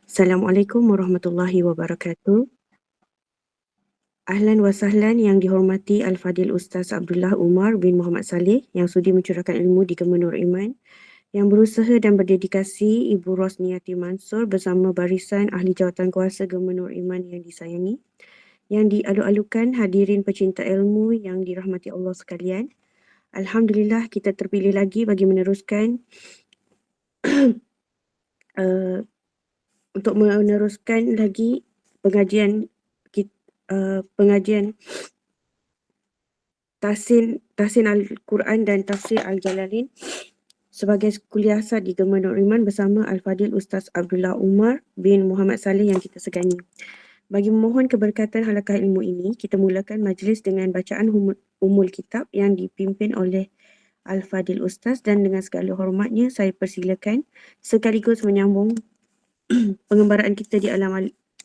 Assalamualaikum warahmatullahi wabarakatuh. Ahlan wa sahlan yang dihormati Al-Fadil Ustaz Abdullah Umar bin Muhammad Saleh yang sudi mencurahkan ilmu di Gemma Nur Iman, yang berusaha dan berdedikasi Ibu Rosniati Mansur bersama barisan ahli jawatan kuasa Gemma Nur Iman yang disayangi, yang dialu-alukan hadirin pecinta ilmu yang dirahmati Allah sekalian. Alhamdulillah kita terpilih lagi bagi meneruskan uh, untuk meneruskan lagi pengajian pengajian Tahsin Al-Quran dan Tafsir Al-Jalalain sebagai kuliah asas di Gemma Nur Iman bersama Al-Fadil Ustaz Abdullah Umar bin Muhammad Saleh yang kita segani. Bagi memohon keberkatan halaqah ilmu ini, kita mulakan majlis dengan bacaan umul kitab yang dipimpin oleh Al-Fadil Ustaz, dan dengan segala hormatnya saya persilakan sekaligus menyambung pengembaraan kita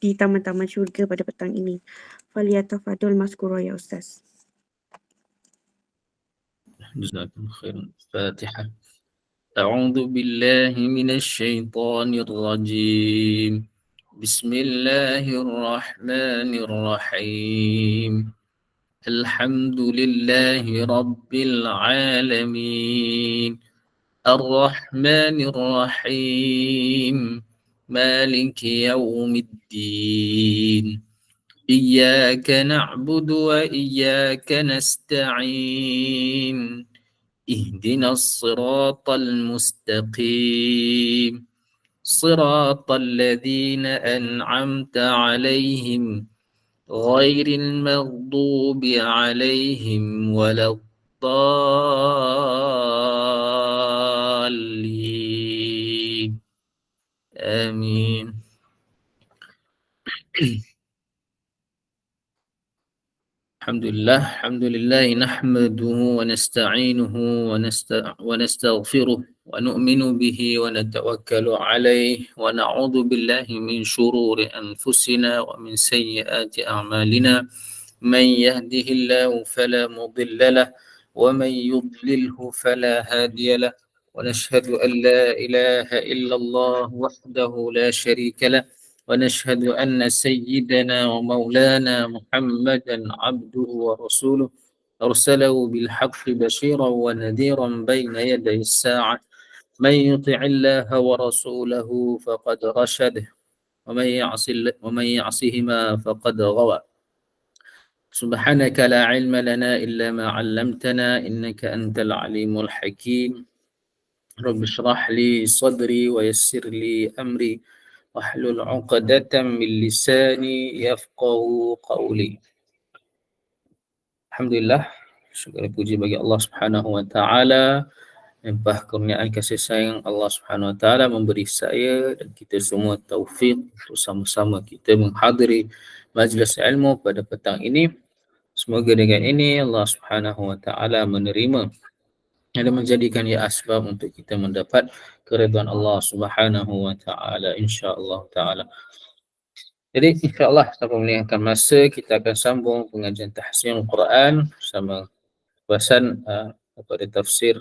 di taman-taman syurga pada petang ini. Faliyatafadul maskura ya Ustaz. جزاكم خيرا. الفاتحة. أعوذ بالله من الشيطان الرجيم. بسم الله الرحمن الرحيم. الحمد لله رب العالمين الرحمن الرحيم مالك يوم الدين إياك نعبد وإياك نستعين اهدنا الصراط المستقيم صراط الذين أنعمت عليهم غير المغضوب عليهم ولا الضالين آمين. الحمد لله نحمده ونستعينه ونستغفره ونؤمن به ونتوكل عليه ونعوذ بالله من شرور أنفسنا ومن سيئات أعمالنا. من يهده الله فلا مضل له ومن يضلله فلا هادي له، ونشهد أن لا إله إلا الله وحده لا شريك له، ونشهد أن سيدنا ومولانا محمدا عبده ورسوله أرسله بالحق بشيرا ونذيرا بين يدي الساعة. من يطع الله ورسوله فقد رشد، ومن يعصهما فقد غوى. سبحانك لا علم لنا إلا ما علمتنا إنك أنت العليم الحكيم. رب اشرح لي صدري ويسر لي أمري واحلل عقدة من لساني يفقه قولي. Alhamdulillah, syukur puji bagi Allah Subhanahu wa taala. Limpah kurniaan kasih sayang Allah Subhanahu wa taala memberi saya dan kita semua taufik untuk sama-sama kita menghadiri majlis ilmu pada petang ini. Semoga dengan ini Allah Subhanahu wa taala menerima dan menjadikan ia asbab untuk kita mendapat keridhaan Allah Subhanahu wa taala, insya-Allah taala. Jadi insya-Allah tanpa melengahkan masa kita akan sambung pengajian tahsinul Quran bersama bahasan pada tafsir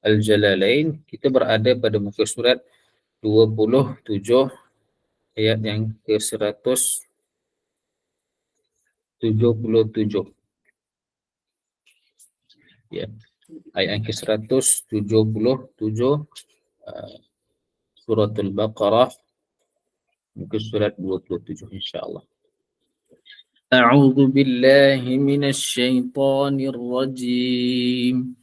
Al-Jalalain. Kita berada pada muka surat 27 ayat yang ke-177. Ya. Ayat yang ke-177 suratul Baqarah muka surat 27 insya-Allah. أعوذ بالله من الشيطان الرجيم.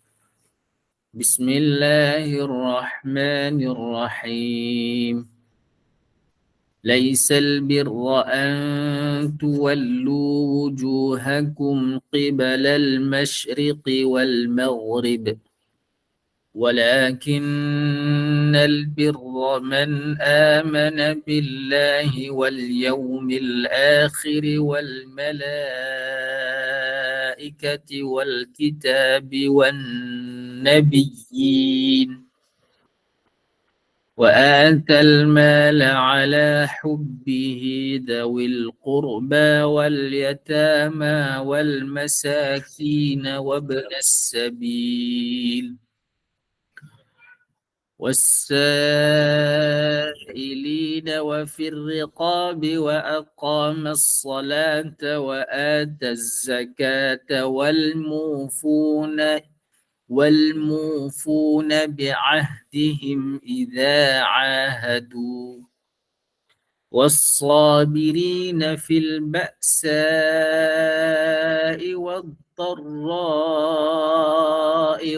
بسم الله الرحمن الرحيم. ليس البر أن تولوا وجوهكم قبل المشرق والمغرب، ولكن البر من آمن بالله واليوم الآخر والملائكة والكتاب والنبيين، وآتى المال على حبه ذوي القربى واليتامى والمساكين وابن السبيل، والسائلين وفي الرقاب وأقام الصلاة وآتى الزكاة والموفون بعهدهم إذا عاهدوا والصابرين في البأساء والضراء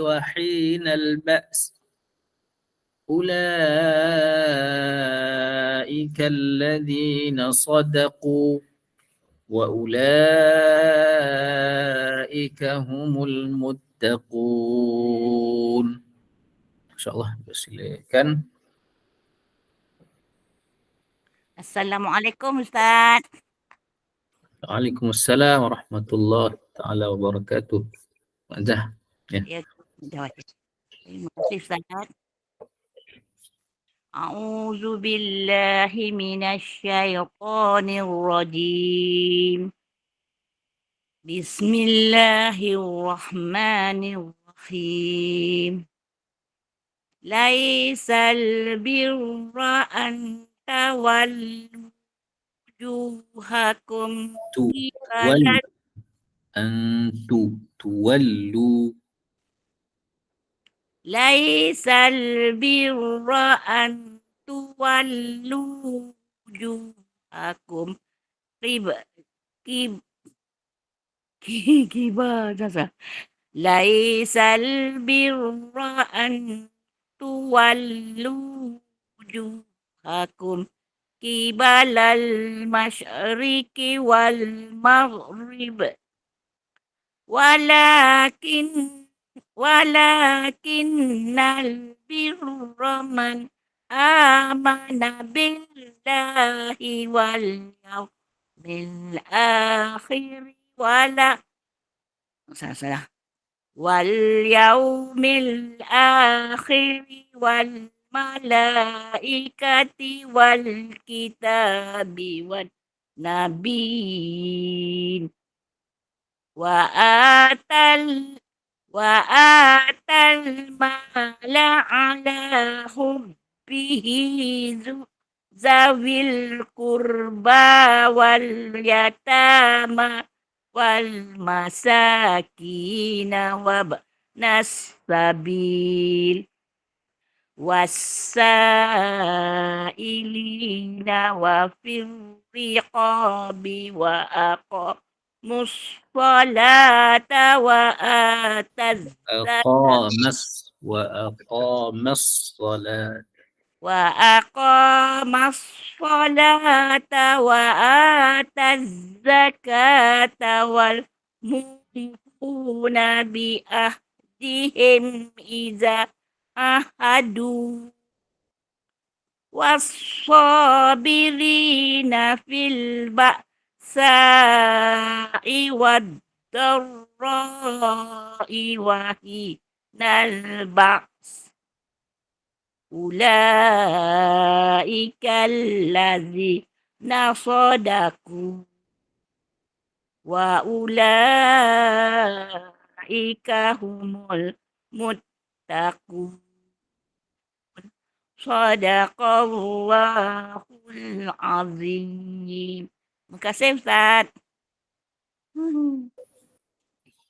وحين البأس أولئك الذين صدقوا وأولئك هم المتقون. InsyaAllah persilakan. Assalamualaikum Ustaz. Waalaikumsalam warahmatullahi taala wabarakatuh. Dah. Ya, jawab. Terima kasih Ustaz. A'udzu billahi minasyaitonir rajim. Bismillahirrahmanirrahim. Laisal birra an tawallu wujuhakum qibala tuwallu Laisal birra an tuwallu wujuhakum Laisal birra an tuwallu wujuhakum qibalal masyriqi wal maghrib walakinnal birra man amana billahi wal yawmil akhir salah wal yaumil akhir wal malaikati wal kitabi wan nabiyyin wa atal mala ala hubbihi zawil kurba wal yatama wal masakina wabnas sabil wassailina wa fir riqabi wa aqamus salata wa ataz aqamas salat وأقام الصلاة وآتى الزكاة والموفون بأهدهم إذا عاهدوا والصابرين في البأساء والضراء وحين البأس Ulaika allazina sadaku wa ulaika humul muttaqun. Sadaqallahul azim. Terima kasih Ustaz.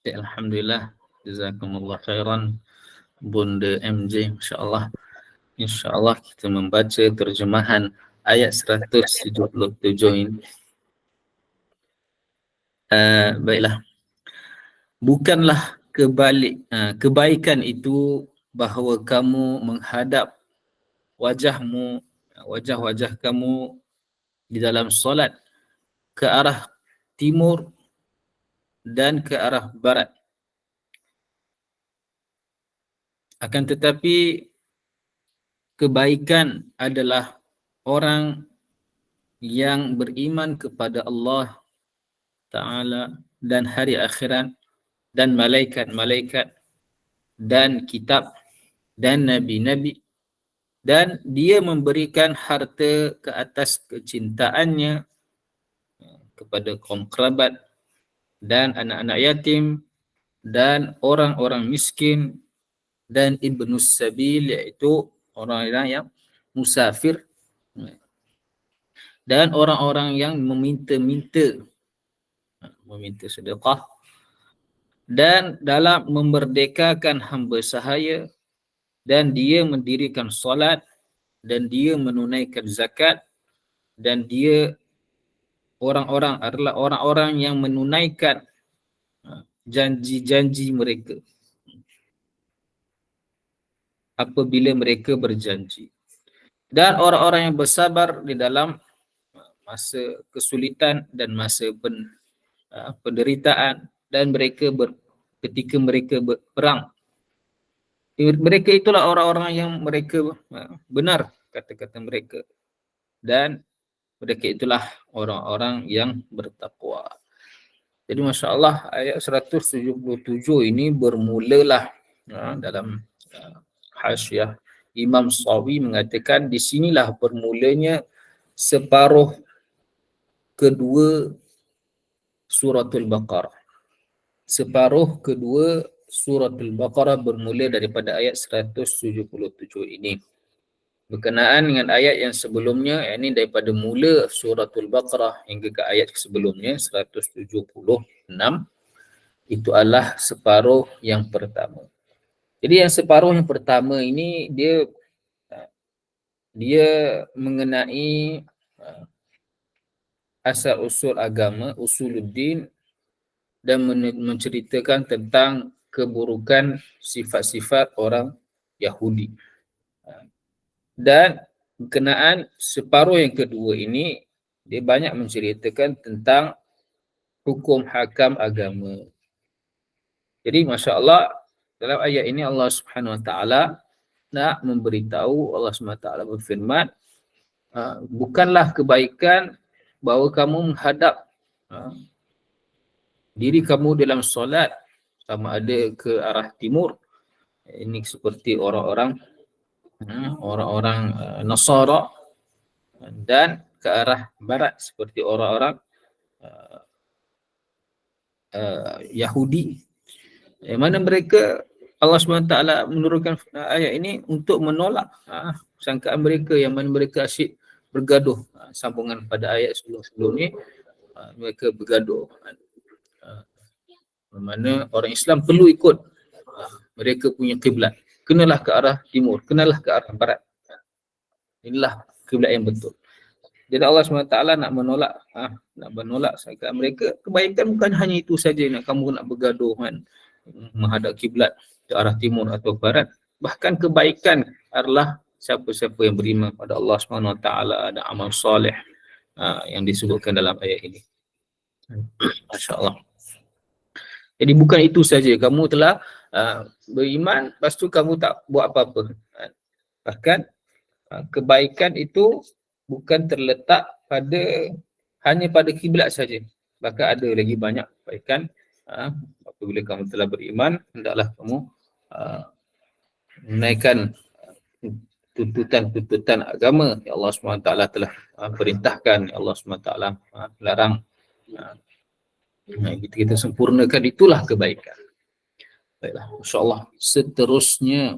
Alhamdulillah, jazakumullah khairan Bunda MJ, masya-Allah. InsyaAllah kita membaca terjemahan ayat 177 ini. Baiklah. Bukanlah kebaikan itu bahawa kamu menghadap wajah-wajah kamu di dalam solat ke arah timur dan ke arah barat. Akan tetapi kebaikan adalah orang yang beriman kepada Allah Ta'ala dan hari akhirat dan malaikat-malaikat dan kitab dan nabi-nabi, dan dia memberikan harta ke atas kecintaannya kepada kaum kerabat dan anak-anak yatim dan orang-orang miskin dan ibnus sabil, iaitu orang-orang yang musafir dan orang-orang yang meminta sedekah dan dalam memerdekakan hamba sahaya dan dia mendirikan solat dan dia menunaikan zakat dan dia orang-orang adalah orang-orang yang menunaikan janji-janji mereka apabila mereka berjanji. Dan orang-orang yang bersabar di dalam masa kesulitan dan masa penderitaan dan ketika mereka berperang. Mereka itulah orang-orang yang mereka benar kata-kata mereka. Dan mereka itulah orang-orang yang bertakwa. Jadi Masya Allah ayat 177 ini bermulalah dalam hasyiah Imam Sawi mengatakan di sinilah bermulanya separuh kedua suratul Baqarah. Separuh kedua suratul Baqarah bermula daripada ayat 177 ini. Berkenaan dengan ayat yang sebelumnya, ini daripada mula suratul Baqarah hingga ke ayat sebelumnya 176, itu adalah separuh yang pertama. Jadi yang separuh yang pertama ini dia mengenai asal-usul agama, usuluddin, dan menceritakan tentang keburukan sifat-sifat orang Yahudi. Dan berkenaan separuh yang kedua ini, dia banyak menceritakan tentang hukum hakam agama. Jadi Masya Allah, dalam ayat ini Allah Subhanahu Wa Taala nak memberitahu, Allah Subhanahu Wa Taala berfirman, bukanlah kebaikan bahawa kamu menghadap diri kamu dalam solat sama ada ke arah timur, ini seperti orang-orang Nasara, dan ke arah barat seperti orang-orang Yahudi, yang mana mereka Allah SWT menurunkan ayat ini untuk menolak sangkaan mereka yang mana mereka asyik bergaduh. Sambungan pada ayat sebelum-sebelum ni, mereka bergaduh. Mana orang Islam perlu ikut mereka punya kiblat. Kenalah ke arah timur, kenalah ke arah barat. Inilah kiblat yang betul. Jadi Allah SWT nak menolak sangkaan mereka. Kebaikan bukan hanya itu saja, kamu nak bergaduh kan, menghadap kiblat ke arah timur atau barat. Bahkan kebaikan adalah siapa-siapa yang beriman pada Allah SWT dan amal soleh yang disebutkan dalam ayat ini. Masya Allah. Jadi bukan itu saja, kamu telah beriman, lepas tu kamu tak buat apa-apa. Bahkan kebaikan itu bukan terletak hanya pada kiblat saja. Bahkan ada lagi banyak kebaikan. Apabila kamu telah beriman, hendaklah kamu menaikkan tuntutan agama yang Allah SWT telah perintahkan, yang Allah SWT larang. Kita sempurnakan, itulah kebaikan. Baiklah, insya-Allah seterusnya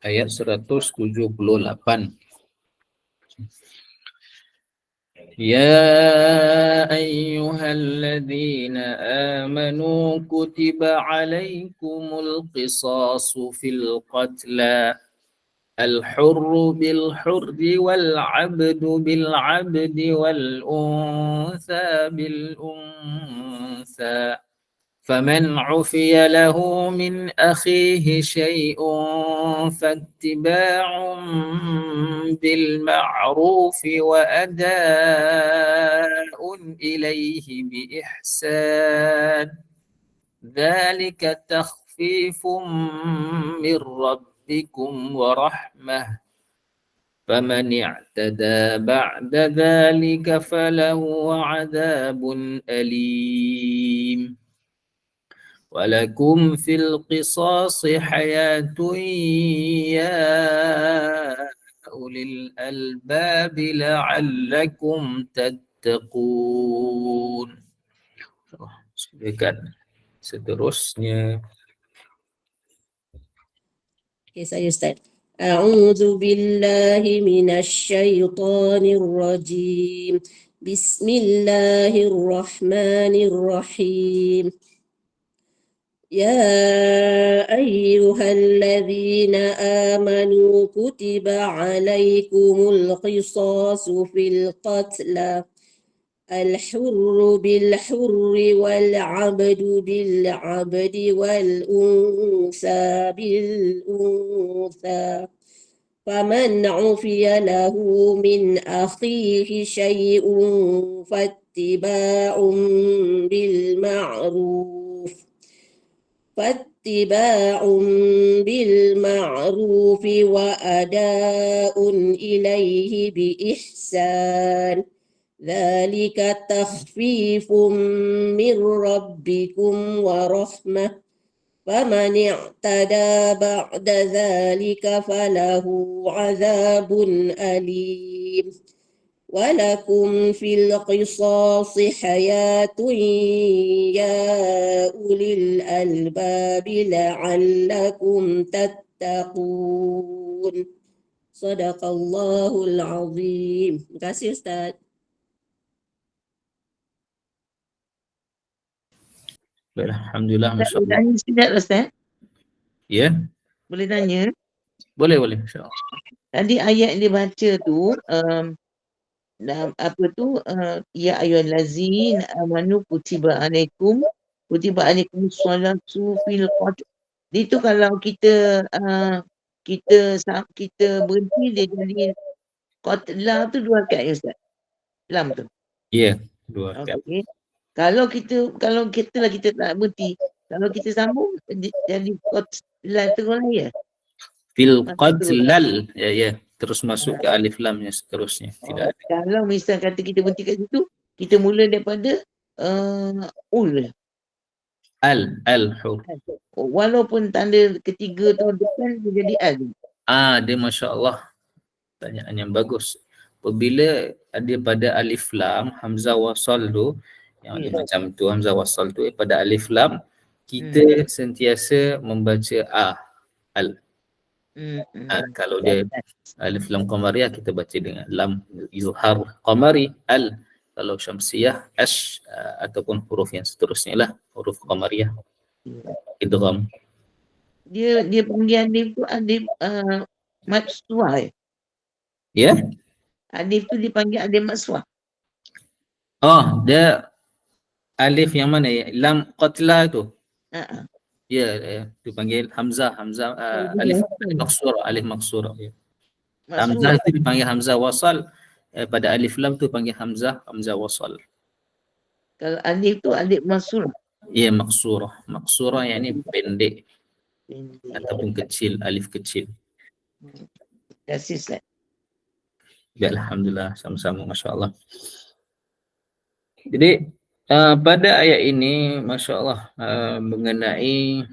ayat 178. Ya ayyuhalladzina amanu kutiba alaikumul qisasu fil qatla al-hurru bil-hurri wal-'abdu bil-'abdi wal-untha bil-untha faman 'ufiya lahu min akhihi syai'un fattiba'un bil-ma'ruf wa ada'un ilayhi bi ihsan dzalika takhfifun min rabbikum wa rahmah faman i'tada ba'da dzalika falahu 'adzabun alim walakum fil qisasi hayatun ya ulil albabi la'allakum tattaqun. Silakan seterusnya. Okey, saya Ustaz. أعوذ بالله من الشيطان الرجيم. بسم الله الرحمن الرحيم. يا أيها الذين آمنوا كتب عليكم القصاص في القتلى الحر بالحر والعبد بالعبد والأنثى بالأنثى فمن عفي له من أخيه شيء فاتباع بالمعروف وأداء إليه بإحسان ذلك تخفيف من ربكم ورحمة فمن اعتدى بعد ذلك فله عذاب أليم ولكم في القصاص حياة يا أولي الألباب لعلكم تتقون. صدق الله العظيم. Terima kasih Ustaz. Baiklah, alhamdulillah, Boleh masya-Allah. tanya sedap Ustaz? Ya, Boleh tanya? boleh insya-Allah. Tadi ayat yang dia baca tu, dalam apa tu, ya ayyuhallazina amanu kutiba alaikum sholatu fil qatl. Itu kalau kita kita berhenti dia jadi qatla tu 2 rakaat ya Ustaz? Lam tu. Ya, 2 rakaat. Okey. Kalau kita lah kita tak berhenti, kalau kita sambung jadi qatla terus ya. Fil Masuk qadlal, ya, terus masuk ke alif lamnya seterusnya. Tidak ada. Kalau misal kata kita berhenti kat situ, kita mula daripada ul. Al-hur. Walaupun tanda ketiga tu depan dia jadi al. Dia masya-Allah. Pertanyaan yang bagus. Apabila ada pada alif lam, hamzah wasal tu, yang Ya. macam tu, hamzah wasal tu pada alif lam, kita sentiasa membaca al. Kalau dia alif lam qamariyah, kita baca dengan lam izhar qamari, al. Kalau syamsiyah, ataupun huruf yang seterusnya lah, huruf qamariyah, idgham. Dia panggil alif tu alif makswah. Ya? Alif tu dipanggil alif makswah. Dia alif yang mana ya? Lam qatla tu. Ya, dipanggil hamzah, alif maksura, ya. Hamzah itu dipanggil hamzah wasal, pada alif lam tu panggil hamzah wasal. Kalau alif tu alif maksura. Ya, maksura yang ini pendek ataupun kecil, alif kecil. Kasih Ustaz. Ya, alhamdulillah, sama-sama, masya-Allah. Jadi pada ayat ini, masya-Allah, mengenai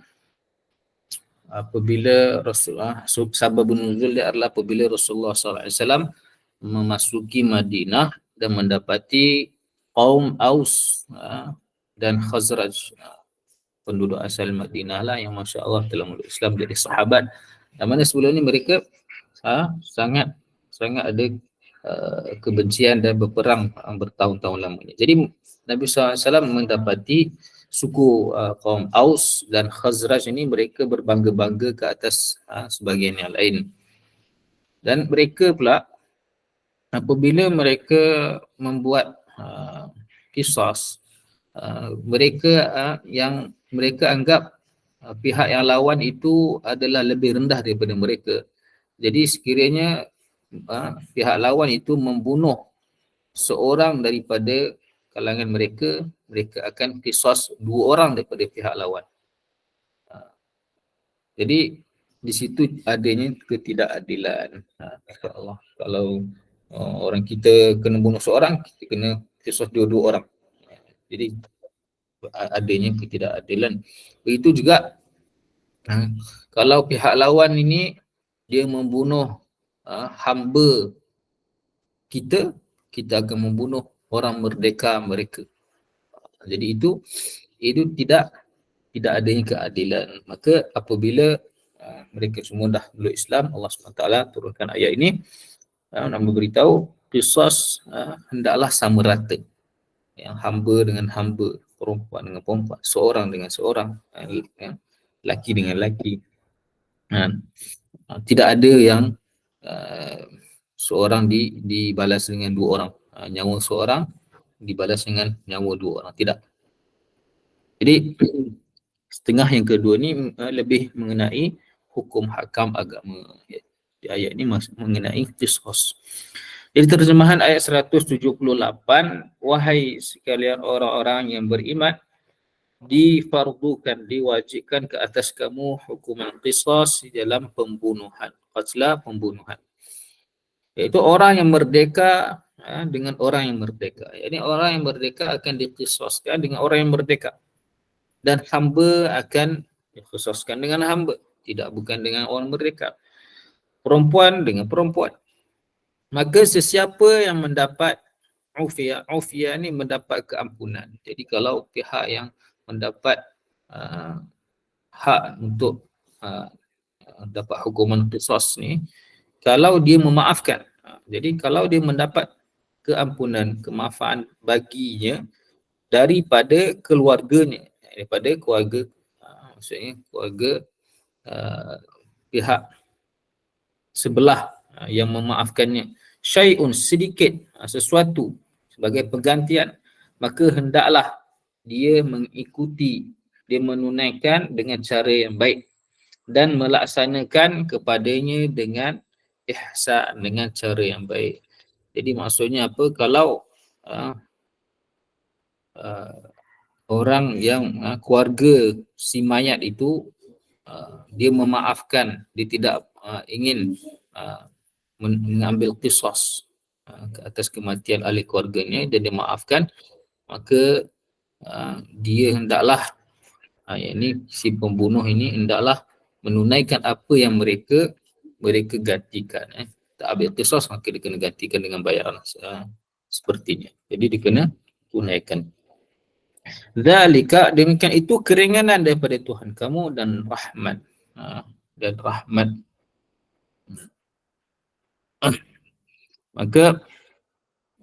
apabila Rasulullah, sababun nuzul dia adalah apabila Rasulullah SAW memasuki Madinah dan mendapati kaum Aus dan Khazraj, penduduk asal Madinah lah yang masya-Allah telah memeluk Islam dari sahabat. Yang mana sebelum ini mereka sangat ada kebencian dan berperang bertahun-tahun lamanya. Jadi Nabi SAW mendapati suku kaum Aus dan Khazraj ini mereka berbangga-bangga ke atas sebagian yang lain. Dan mereka pula apabila mereka membuat qisas, mereka yang mereka anggap pihak yang lawan itu adalah lebih rendah daripada mereka. Jadi sekiranya pihak lawan itu membunuh seorang daripada kalangan mereka, mereka akan qisas 2 orang daripada pihak lawan. Jadi di situ adanya ketidakadilan. Insya-Allah, kalau orang kita kena bunuh seorang, kita kena qisas 2 orang. Jadi adanya ketidakadilan. Begitu juga kalau pihak lawan ini dia membunuh hamba kita akan membunuh orang merdeka mereka. Jadi itu tidak adanya keadilan. Maka apabila mereka semua dah meluk Islam, Allah SWT turunkan ayat ini nak memberitahu qisas hendaklah sama rata, yang hamba dengan hamba, perempuan dengan perempuan, seorang dengan seorang, laki dengan laki. Tidak ada yang seorang dibalas dengan dua orang, nyawa seorang dibalas dengan nyawa dua orang, tidak. Jadi setengah yang kedua ni lebih mengenai hukum hakam agama. Di ayat ni mengenai qisas. Jadi terjemahan ayat 178, wahai sekalian orang-orang yang beriman, difardukan, diwajibkan ke atas kamu hukuman qisas di dalam pembunuhan, qatla, pembunuhan. Iaitu orang yang merdeka dengan orang yang merdeka. Ini orang yang merdeka akan diqisaskan dengan orang yang merdeka, dan hamba akan diqisaskan dengan hamba, bukan dengan orang merdeka. Perempuan dengan perempuan. Maka sesiapa yang mendapat ufiyah ni mendapat keampunan. Jadi kalau pihak yang mendapat hak untuk dapat hukuman qisas ni, kalau dia memaafkan, jadi kalau dia mendapat keampunan, kemaafan baginya daripada keluarganya, daripada keluarga, maksudnya keluarga pihak sebelah yang memaafkannya, syai'un, sedikit, sesuatu sebagai penggantian, maka hendaklah dia mengikuti, dia menunaikan dengan cara yang baik dan melaksanakan kepadanya dengan ihsan, dengan cara yang baik. Jadi maksudnya apa? Kalau orang yang keluarga si mayat itu dia memaafkan, dia tidak ingin mengambil qisas ke atas kematian ahli keluarganya, dan dia maafkan, maka dia hendaklah yakni si pembunuh ini hendaklah menunaikan apa yang mereka gantikan. Tak ambil qisas, maka dia kena gantikan dengan bayaran sepertinya. Jadi dia kena tunaikan. Zalika, demikian itu keringanan daripada Tuhan kamu dan rahmat. Dan rahmat. Maka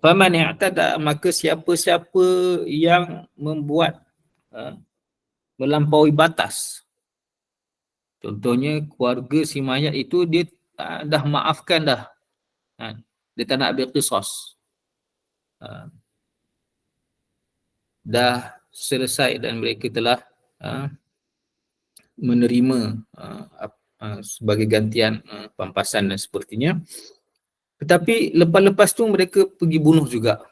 faman i'tada, maka siapa-siapa yang membuat melampaui batas. Contohnya keluarga si mayat itu dia dah maafkan dah. Dia tak nak ambil qisas. Dah selesai dan mereka telah menerima sebagai gantian pampasan dan sepertinya. Tetapi lepas-lepas tu mereka pergi bunuh juga.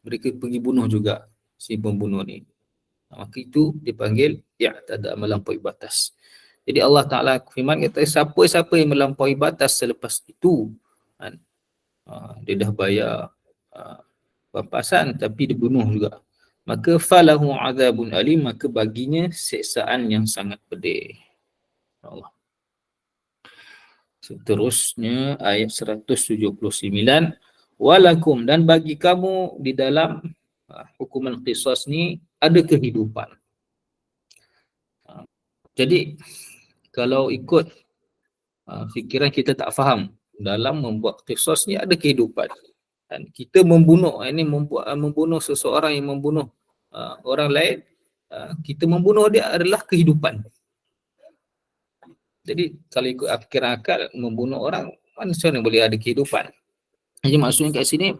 Mereka pergi bunuh juga si pembunuh ni. Maka itu dipanggil i'tada, melampaui batas. Jadi Allah Ta'ala firman kata, siapa-siapa yang melampaui batas selepas itu, dia dah bayar pampasan tapi dia bunuh juga, maka falahu azabun alim, maka baginya siksaan yang sangat pedih. Allah. Seterusnya ayat 179, walakum, dan bagi kamu di dalam hukuman qisas ni ada kehidupan. Jadi kalau ikut fikiran kita tak faham, dalam membuat qisas ni ada kehidupan. Dan kita membunuh, ini membunuh seseorang yang membunuh orang lain, kita membunuh dia adalah kehidupan. Jadi kalau ikut fikiran akal, membunuh orang mana seorang boleh ada kehidupan. Jadi maksudnya kat sini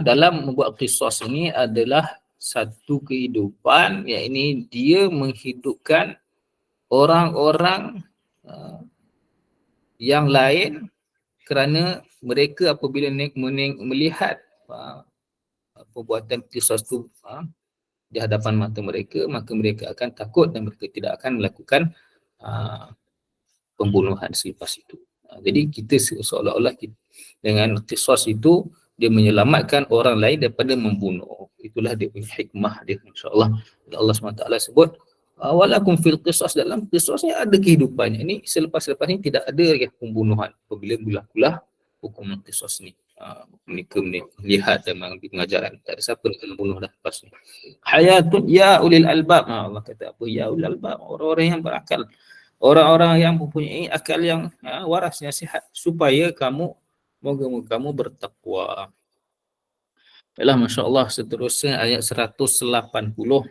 dalam membuat qisas ini adalah satu kehidupan, yakni dia menghidupkan orang-orang yang lain, kerana mereka apabila melihat perbuatan qisas itu di hadapan mata mereka, maka mereka akan takut dan mereka tidak akan melakukan pembunuhan selepas itu. Jadi kita seolah-olah dengan qisas itu dia menyelamatkan orang lain daripada membunuh. Itulah dia punya hikmah dia, insya-Allah. Allah SWT sebut walakum fil qisas, dalam qisasnya ada kehidupannya. Ini selepas-lepas ini tidak ada lagi pembunuhan apabila berlakulah hukuman qisas ni. Mereka melihat dan mengambil pengajaran. Tak ada siapa nak membunuh dah lepas ni. Hayatun ya ulil albab. Allah kata apa? Ya ulil albab, orang-orang yang berakal. orang-orang yang mempunyai akal yang waras, yang sihat, supaya moga-moga kamu bertakwa. Baiklah, Masya Allah, seterusnya ayat 180.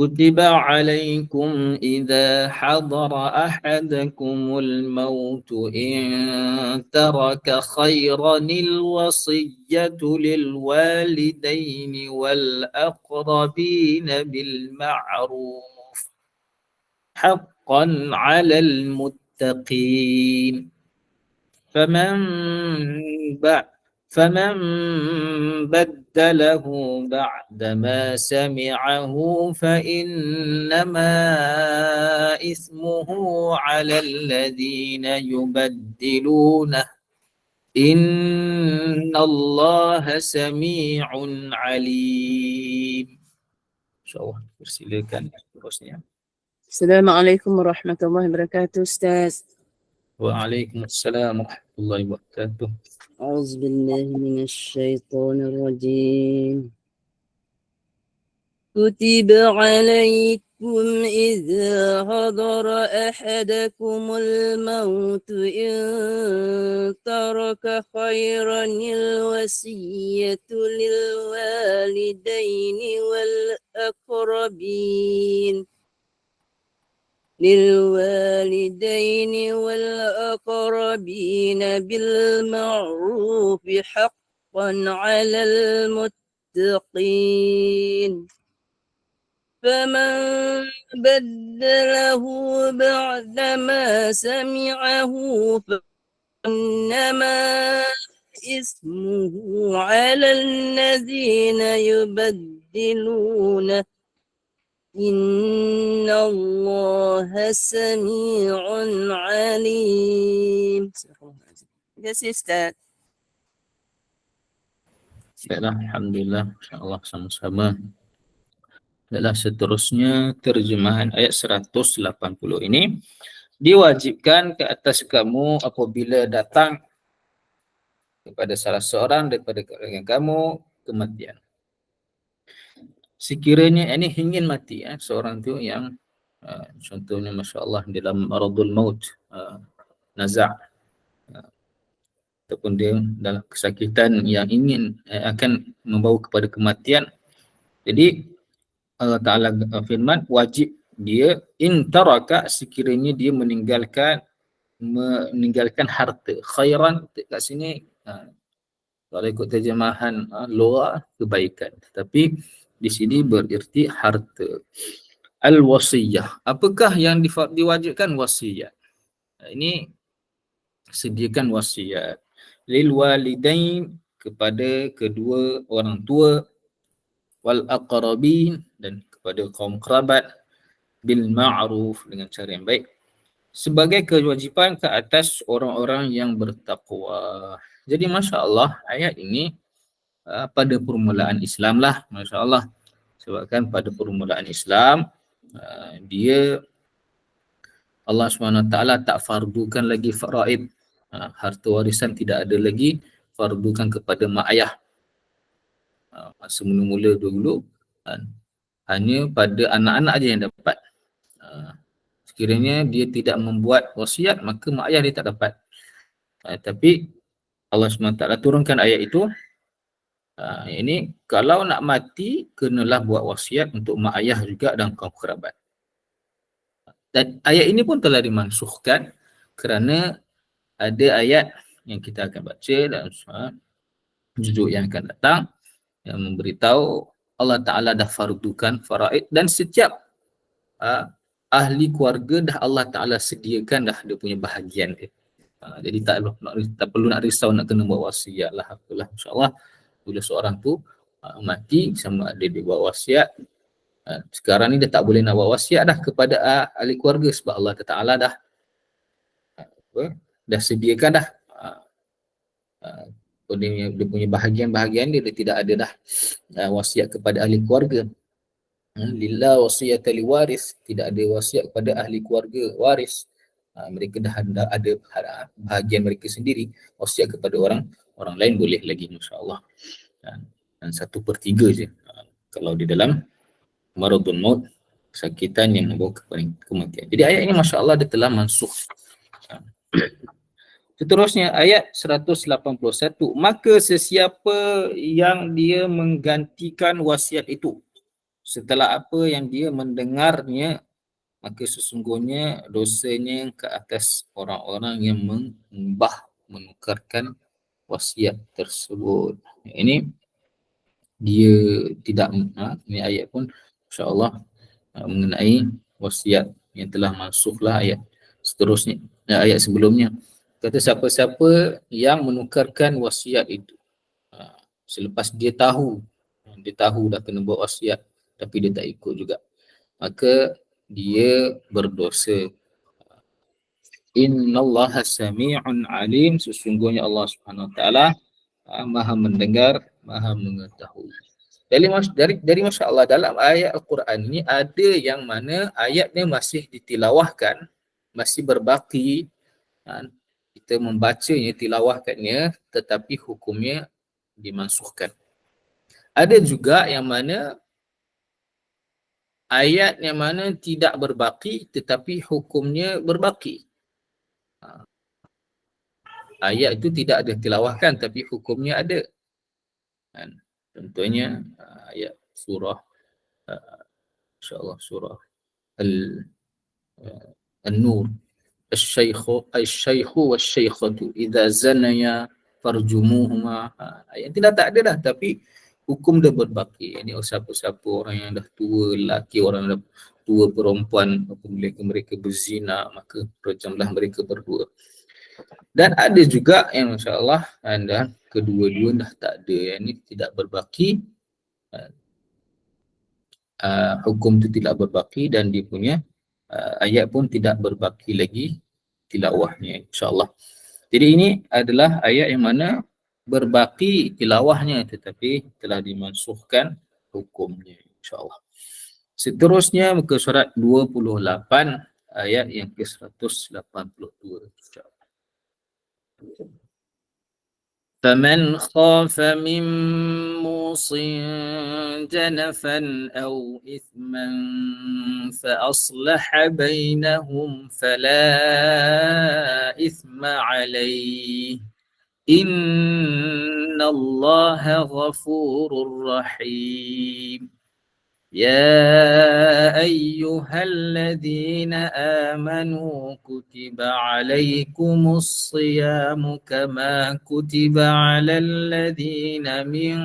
كتب عليكم إذا حضر أحدكم الموت إن ترك خيرا الوصية للوالدين والأقربين بالمعروف حقا على المتقين فمن بدله بعدما سمعه فإنما إثمه على الذين يبدلونه إن الله سميع عليم. InsyaAllah, persilakan terusnya. Assalamualaikum warahmatullahi wabarakatuh, Ustaz. Waalaikumsalam warahmatullahi wabarakatuh. أعوذ بالله من الشيطان الرجيم. كتب عليكم إذا حضر أحدكم الموت إن ترك خيرا الوصية للوالدين والأقربين بالمعروف حقا على المتقين فمن بدله بعدما سمعه فإنما إثمه على الذين يبدلونه إن الله سميع عليم. Yes, Ustaz. Baiklah, Alhamdulillah, insyaAllah sama-sama. Baiklah, seterusnya terjemahan ayat 180 ini. Diwajibkan ke atas kamu apabila datang kepada salah seorang daripada kalangan kamu kematian. Sekiranya ini ingin mati, seorang tu yang contohnya Masya Allah dalam maradul maut, nazak, ataupun dia dalam kesakitan yang ingin akan membawa kepada kematian. Jadi Allah Ta'ala firman, wajib dia intaraka, sekiranya dia meninggalkan harta. Khairan kat sini kalau ikut terjemahan luar, kebaikan, tetapi di sini bererti harta. Al-wasiyah, apakah yang diwajibkan? Wasiat. Ini sediakan wasiat lil walidain, kepada kedua orang tua, wal aqrabin, dan kepada kaum kerabat, bil ma'ruf, dengan cara yang baik, sebagai kewajipan ke atas orang-orang yang bertakwa. Jadi Masya Allah, ayat ini pada permulaan Islam lah, Masya Allah. Sebabkan pada permulaan Islam, dia Allah SWT tak fardukan lagi faraid. Harta warisan tidak ada lagi fardukan kepada mak ayah. Masa mula-mula dulu, hanya pada anak-anak aja yang dapat. Sekiranya dia tidak membuat wasiat, maka mak ayah dia tak dapat. Tapi Allah SWT turunkan ayat itu. Ini kalau nak mati, kenalah buat wasiat untuk mak ayah juga dan kaum kerabat. Dan ayat ini pun telah dimansuhkan kerana ada ayat yang kita akan baca dalam juzuk yang akan datang yang memberitahu Allah Ta'ala dah fardukan faraid, dan setiap ahli keluarga dah Allah Ta'ala sediakan dah dia punya bahagian dia. Jadi tak perlu nak risau nak kena buat wasiat lah. Apalah, insyaAllah bila seorang tu mati, sama ada dia buat wasiat. Sekarang ni dia tak boleh nak buat wasiat dah kepada ahli keluarga, sebab Allah Ta'ala dah sediakan dah dia punya bahagian-bahagian dia tidak ada dah wasiat kepada ahli keluarga. Lillah wasiyata liwaris, tidak ada wasiat kepada ahli keluarga waris. Mereka dah ada bahagian mereka sendiri. Wasiat kepada orang lain boleh lagi, insya-Allah. Dan 1/3 je kalau di dalam maradun maut, kesakitan yang membawa kepada kematian. Jadi ayat ini Masya Allah dia telah mansukh. Seterusnya ayat 181, maka sesiapa yang dia menggantikan wasiat itu setelah apa yang dia mendengarnya, maka sesungguhnya dosanya ke atas orang-orang yang mengubah, menukarkan wasiat tersebut. Ini dia tidak, ini ayat pun insya-Allah mengenai wasiat yang telah mansuklah ayat seterusnya, ayat sebelumnya. Kata siapa-siapa yang menukarkan wasiat itu selepas dia tahu dah kena buat wasiat tapi dia tak ikut juga, maka dia berdosa. Innallaha sami'un alim, sesungguhnya Allah Subhanahu wa taala Maha mendengar, Maha mengetahui. Dari masya-Allah dalam ayat Al-Quran ini ada yang mana ayatnya masih ditilawahkan, masih berbaki, kita membacanya, tilawahkannya, tetapi hukumnya dimansuhkan. Ada juga yang mana ayat yang mana tidak berbaki tetapi hukumnya berbaki. Ayat itu tidak ada tilawahkan tapi hukumnya ada. Contohnya ayat surah insya-Allah surah An-Nur, Asy-Syaikhu wasyaikhatu idza zanaya farjumuhuma. Ayat tidak tak ada dah tapi hukum dia berbaki. Ini siapa-siapa orang yang dah tua lelaki, orang yang dah tua perempuan, apabila mereka berzina maka rajamlah mereka berdua. Dan ada juga yang masya-Allah anda kedua-dua dah tak ada, yang ini tidak berbaki, hukum itu tidak berbaki dan dia punya ayat pun tidak berbaki lagi tilawahnya insya-Allah. Jadi ini adalah ayat yang mana berbaki tilawahnya tetapi telah dimansuhkan hukumnya insya-Allah. Seterusnya muka surat 28 ayat yang ke-182 insya-Allah. فمن خاف من موص جنفا أو إثما فأصلح بينهم فلا إثم عليه إن الله غفور رحيم. يا أيها الذين آمنوا كتب عليكم الصيام كما كتب على الذين من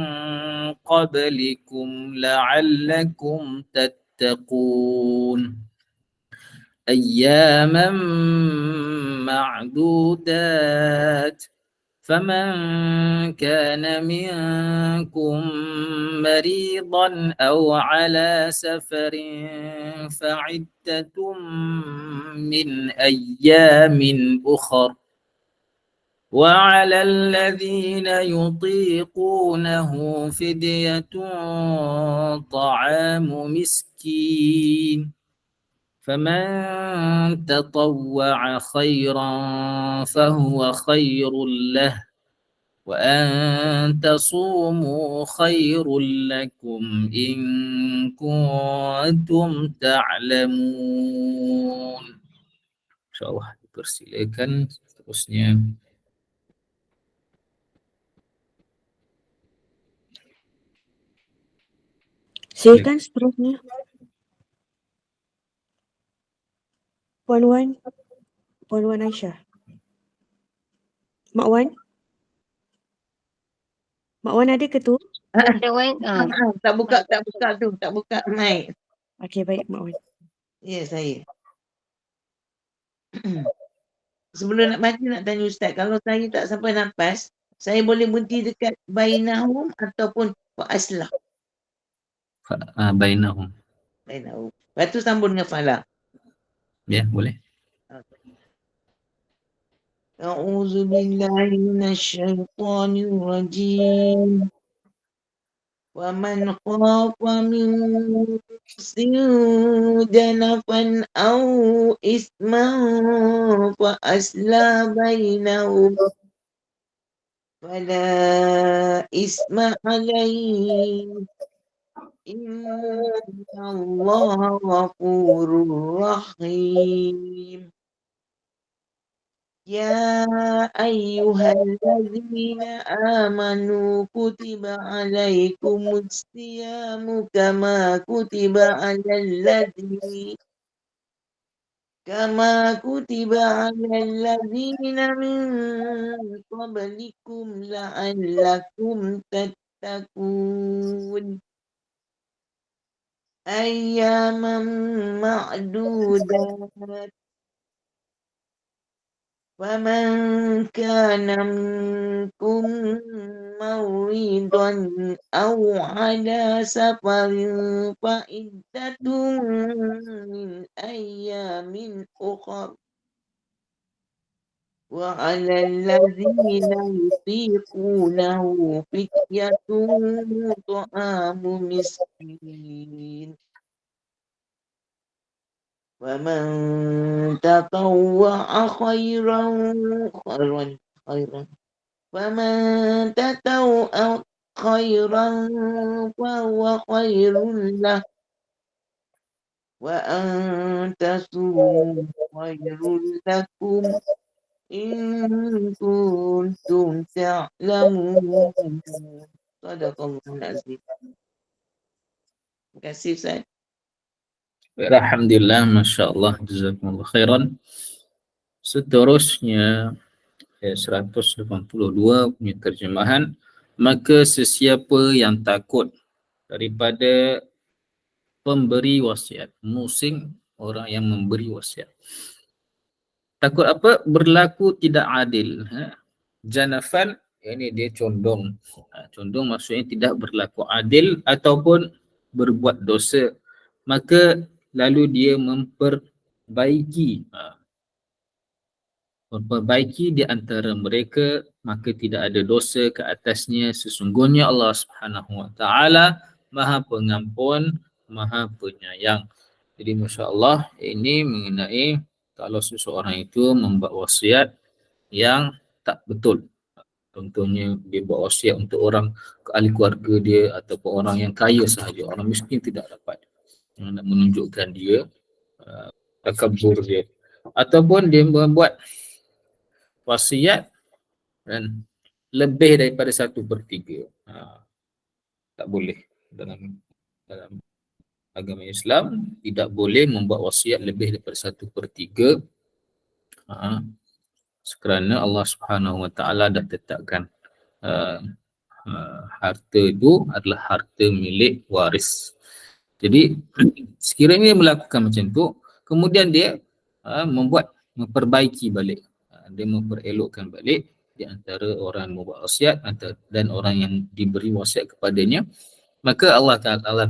قبلكم لعلكم تتقون أياما معدودات فمن كان منكم مريضا أو على سفر فعدة من أيام أخر وعلى الذين يطيقونه فدية طعام مسكين فمن تطوع خيرا فهو خير له وأن تصوموا خير لكم إن كنتم تعلمون. InsyaAllah dipersilakan seterusnya. Silakan seterusnya. Puan Wan Aisyah. Mak Wan ada ke tu? Tak buka mic. Okey, baik Mak Wan. Ya, saya. Sebelum nak baca nak tanya Ustaz, kalau saya tak sampai nafas, saya boleh berhenti dekat bainahum ataupun wa aslah. Bainahum. Lepas tu sambung dengan falah. Ya, boleh. A'udzu billahi minasyaitonir rajim. Wa man khafa min janafan aw isman fa asla bainahum fala isma alayhi innallaha ghafurur rahim. Ya ayyuhalladzina amanu kutiba alaikumus siyamu kama kutiba alal ladzina min qablikum la'allakum tattaqun. Ayyaman ma'dudat. ومن كان منكم مريضا أو على سفر فعدة من أيام أخر وعلى الذين يطيقونه فدية طعام مسكين ومن تطوع خيرا ومن تطوع خيرا فهو خير له وأن تصوموا خير لكم إن كنتم تعلمون. صدق الله العظيم. Terima kasih Ustaz. Alhamdulillah, Masya Allah, jazakumullah khairan. Seterusnya ayat 182 punya terjemahan, maka sesiapa yang takut daripada pemberi wasiat, musing orang yang memberi wasiat. Takut apa? Berlaku tidak adil. Janafan, ini dia condong. Condong maksudnya tidak berlaku adil ataupun berbuat dosa. Maka lalu dia memperbaiki di antara mereka, maka tidak ada dosa ke atasnya. Sesungguhnya Allah Subhanahu wa taala Maha Pengampun, Maha Penyayang. Jadi masya-Allah, ini mengenai kalau seseorang itu membuat wasiat yang tak betul. Contohnya dia buat wasiat untuk orang ahli keluarga dia ataupun orang yang kaya sahaja, orang miskin tidak dapat. Nak menunjukkan dia takabur dia, ataupun dia membuat wasiat dan lebih daripada 1/3. Tak boleh dalam agama Islam, tidak boleh membuat wasiat lebih daripada 1/3 kerana Allah Subhanahu wa taala dah tetapkan harta itu adalah harta milik waris. Jadi sekiranya dia melakukan macam tu, kemudian dia memperbaiki balik, dia memperelokkan balik di antara orang yang membuat wasiat dan orang yang diberi wasiat kepadanya, maka Allah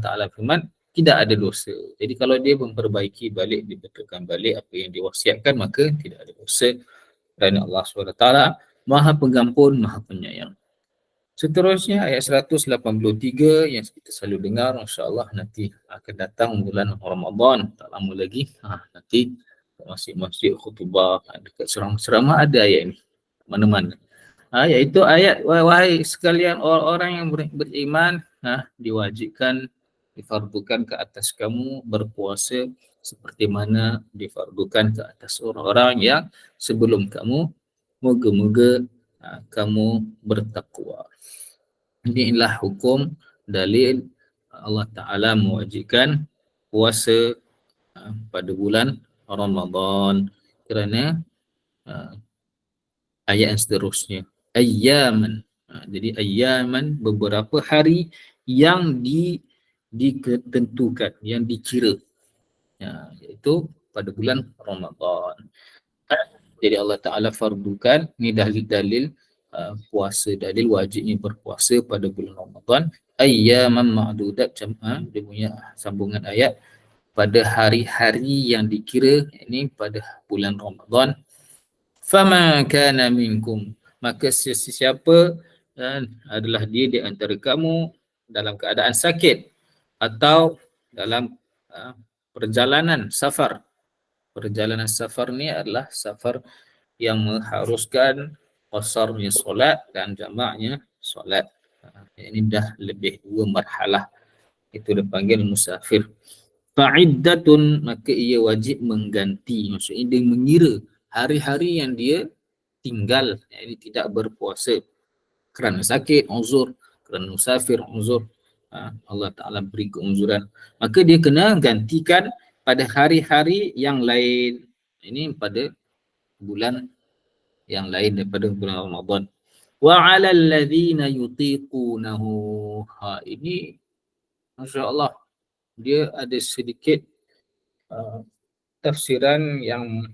Ta'ala firman tidak ada dosa. Jadi kalau dia memperbaiki balik, dibetulkan balik apa yang diwasiatkan, maka tidak ada dosa kerana Allah SWT Maha Pengampun, Maha Penyayang. Seterusnya ayat 183 yang kita selalu dengar, insya-Allah nanti akan datang bulan Ramadan, tak lama lagi. Nanti masjid-masjid khutbah dekat serama ada ayat ini mana-mana. Iaitu ayat, wahai sekalian orang-orang yang beriman, diwajibkan, difardukan ke atas kamu berpuasa seperti mana difardukan ke atas orang-orang yang sebelum kamu. Moga-moga kamu bertakwa. Inilah hukum dalil Allah Ta'ala mewajibkan puasa pada bulan Ramadan kerana ayat yang seterusnya, ayyaman. Jadi ayyaman, beberapa hari yang ditentukan, yang dikira, iaitu pada bulan Ramadan. Jadi Allah Ta'ala fardukan, ni dalil-dalil puasa, dalil wajibnya berpuasa pada bulan Ramadan. Ayyaman ma'dudat, dia punya sambungan ayat, pada hari-hari yang dikira, ini pada bulan Ramadan. Fama kana minkum, maka sesiapa adalah dia di antara kamu dalam keadaan sakit atau dalam perjalanan safar. Perjalanan safar ni adalah safar yang mengharuskan qasarnya solat dan jamaknya solat. Ini dah lebih 2 marhalah. itu dipanggil musafir. Fa'iddatun, maka ia wajib mengganti, maksudnya dia mengira hari-hari yang dia tinggal, ini tidak berpuasa kerana sakit, uzur, kerana musafir, uzur, Allah Ta'ala beri keunzuran, maka dia kena gantikan pada hari-hari yang lain, ini pada bulan yang lain daripada bulan Ramadan. Wa 'alal ladzina yutiqunahu, ini masya-Allah dia ada sedikit tafsiran yang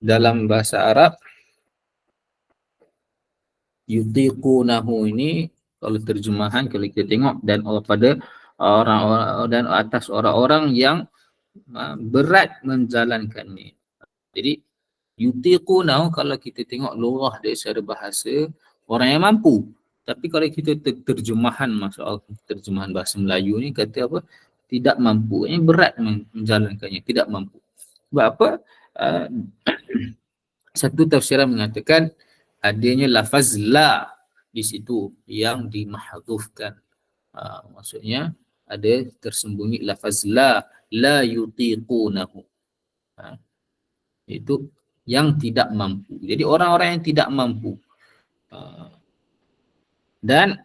dalam bahasa Arab. Yutiqunahu ini kalau terjemahan, kalau kita tengok, dan pada orang-orang dan atas orang-orang yang berat menjalankannya. Jadi yutiqunahu kalau kita tengok lughah dari secara bahasa, orang yang mampu. Tapi kalau kita terjemahan, masalah terjemahan bahasa Melayu ni kata apa? Tidak mampu. Ini berat menjalankannya, tidak mampu. Sebab apa? Satu tafsiran mengatakan adanya lafaz la di situ yang dimahdhufkan. Maksudnya ada tersembunyi lafaz la yutiqunahu. Itu yang tidak mampu. Jadi orang-orang yang tidak mampu. Dan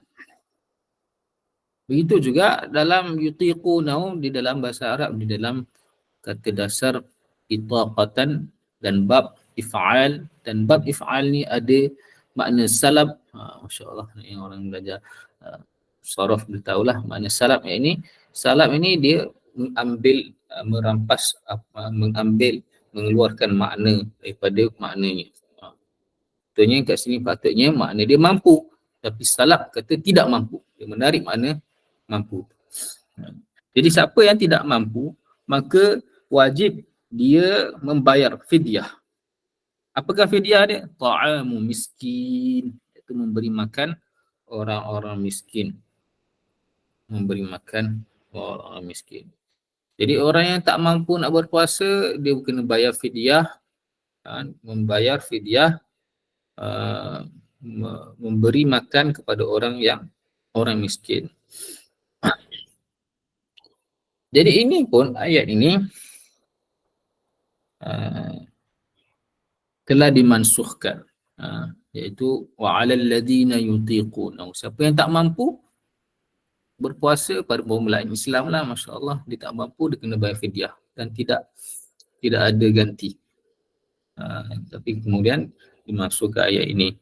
begitu juga dalam yutiqunahu di dalam bahasa Arab, di dalam kata dasar itaqatan dan bab if'al, dan bab if'al ni ada makna salab. Masya-Allah, ni orang belajar saraf dia tahulah makna salab. Ini salab ini dia mengambil, merampas, mengambil, mengeluarkan makna daripada maknanya. Contohnya kat sini patutnya makna dia mampu, tapi salaf kata tidak mampu. Dia menarik makna mampu. Jadi siapa yang tidak mampu, maka wajib dia membayar fidyah. Apakah fidyah dia? Ta'amu miskin, iaitu memberi makan orang-orang miskin. Memberi makan orang-orang miskin. Jadi orang yang tak mampu nak berpuasa, dia kena bayar fidyah, membayar fidyah, memberi makan kepada orang miskin. Jadi ini pun, ayat ini telah dimansukhkan, iaitu wa 'alal ladzina yutiquna. Siapa yang tak mampu berpuasa pada permulaan Islam lah, masya-Allah, dia tak mampu, dia kena bayar fidyah dan tidak ada ganti. Tapi kemudian dimasukkan ayat ini,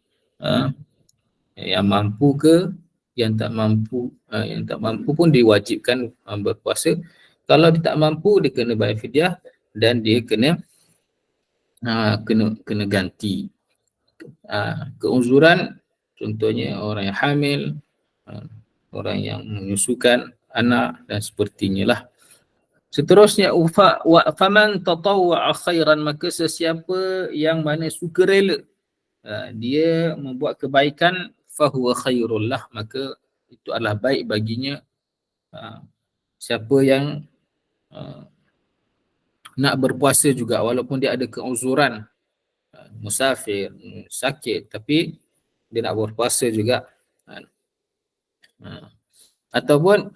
yang mampu ke yang tak mampu, yang tak mampu pun diwajibkan berpuasa. Kalau dia tak mampu, dia kena bayar fidyah dan dia kena ganti. Keuzuran contohnya orang yang hamil, orang yang menyusukan anak dan sepertinya lah. Seterusnya, faman tatawwa'a khairan, maka sesiapa yang mana sukarela dia membuat kebaikan, fahuwa khairul lah, maka itu adalah baik baginya. Siapa yang nak berpuasa juga walaupun dia ada keuzuran, musafir, sakit, tapi dia nak berpuasa juga. Ataupun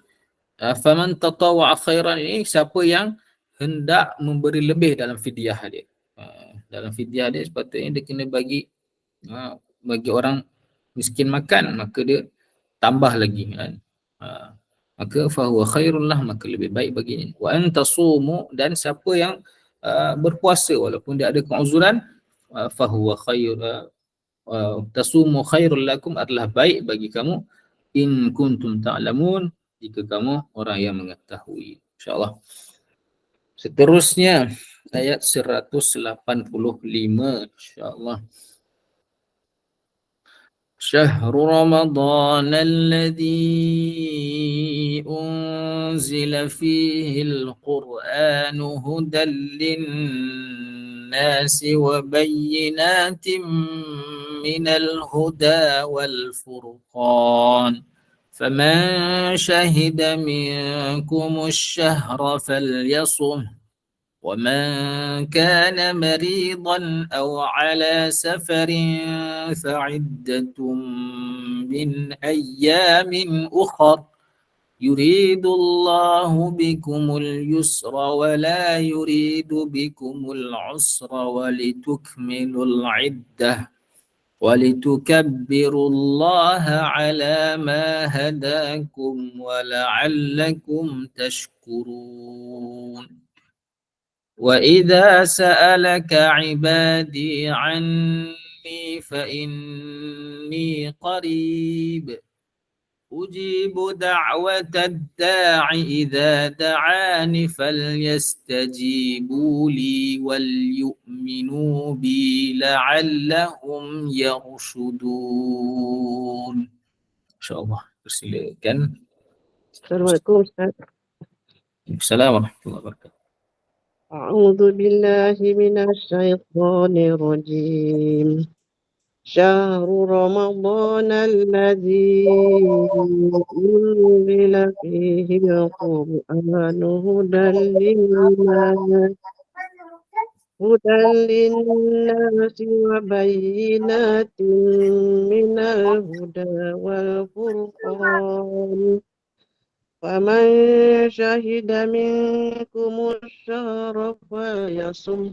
faman tatawwa'a khairan, ini siapa yang hendak memberi lebih dalam fidyah dia. Dalam fidyah dia sepatutnya dia kena bagi orang miskin makan, maka dia tambah lagi kan. Maka fahuwa khairul lah, maka lebih baik baginya. Wa antasumu, dan siapa yang berpuasa walaupun dia ada keuzuran, fahuwa khair, tasumu khairul lakum, adalah baik bagi kamu, in kuntum ta'lamun, jika kamu orang yang mengetahui. InsyaAllah. Seterusnya ayat 185, insyaAllah. شهر رمضان الذي أنزل فيه القرآن هدى للناس وبينات من الهدى والفرقان فمن شهد منكم الشهر فليصمه ومن كان مريضا أو على سفر فعدة من أيام أخر يريد الله بكم اليسر ولا يريد بكم العسر ولتكملوا العدة ولتكبروا الله على ما هداكم ولعلكم تشكرون وإذا سألك عبادي عني فإني قريب أجيب دعوة الداع إذا دعاني فليستجيبوا لي وليؤمنوا بي لعلهم يرشدون. InsyaAllah persilakan. Assalamualaikum Ustaz. Assalamualaikum warahmatullahi wabarakatuh. أعوذ بالله من الشيطان الرجيم. شهر رمضان الذي أنزل فيه القرآن هدى للناس وبينات من الهدى والفرقان فمن شهد منكم الشهر فليصم